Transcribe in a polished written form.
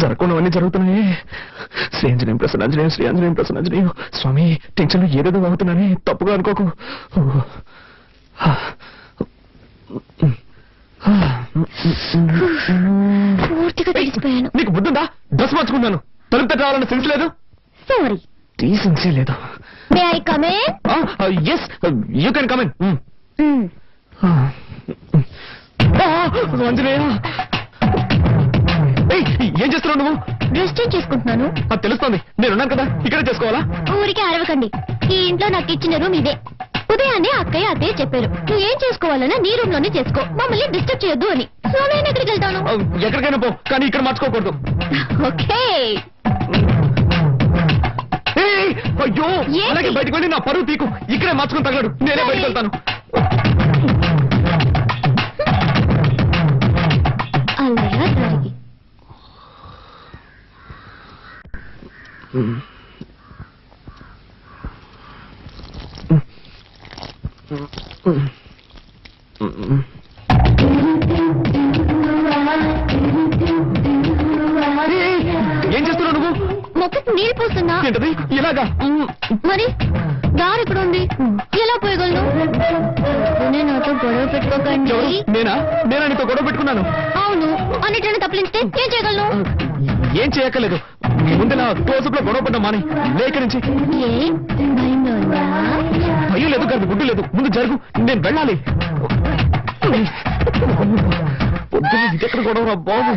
జరగకుండావన్నీ జరుగుతున్నాయి. శ్రీ ఆంజనేయం ప్రసన్నాంజనేయం, శ్రీ ఆంజనేయం ప్రసన్నాంజనేయం. స్వామి, టెన్షన్లు ఏదేదో అవుతున్నానే, తప్పుగా అనుకోకు. పూర్తిగా తెలిసిపోయాను. నీకు బుద్ధుందా? డ్రెస్ మార్చుకున్నాను, తలుపు తట్టు రావాలన్న సెన్స్ లేదు. సారీ, డీసెన్సీ లేదు. May I come in? yes, you can come in. Anjaneya, ఏం చేస్తున్నావు నువ్వు? డ్రెస్ చేంజ్ చేసుకుంటున్నాను. అది తెలుస్తోంది, నేనున్నాను కదా, ఇక్కడే చేసుకోవాలా? ఊరికే అరవకండి. ఈ ఇంట్లో నాకు ఇచ్చిన రూమ్ ఇదే. ఉదయాన్నే అక్కయ్య అత్తయ్య చెప్పారు, నువ్వు ఏం చేసుకోవాలన్నా నీ రూమ్ లోనే చేసుకో, మమ్మల్ని డిస్టర్బ్ చేయొద్దు అని. సో నేను ఎక్కడికి వెళ్తాను? ఎక్కడికైనా పో, కానీ ఇక్కడ మార్చుకోకూడదు. ఓకే. అయ్యో, అలాగే బయటకు వెళ్ళి నా పరువు తీకు. ఇక్కడే మార్చుకుని తగలడు, నేనే బయటకు వెళ్తాను. అలా జరిగి ఏం చేస్తున్నావు నువ్వు? మొక్కకు నీళ్ళు పోస్తున్నా. ఏంటది ఇలాగా? మరి దారి ఇక్కడ ఉంది, ఎలా పోయగలను? నాతో గొడవ పెట్టుకోకండి. నేనా నీతో గొడవ పెట్టుకున్నాను? అవును, అన్నిటిని తప్పించితే ఏం చేయగలను? ఏం చేయక్కర్లేదు, ముందు నా క్లోజప్ లో గొడవ పడ్డా మాని. లేక నుంచి భయం లేదు, గారి గుడ్డు లేదు. ముందు జరుగు, నేను వెళ్ళాలి. పొద్దున్న ఎక్కడ గొడవ రా బాబు.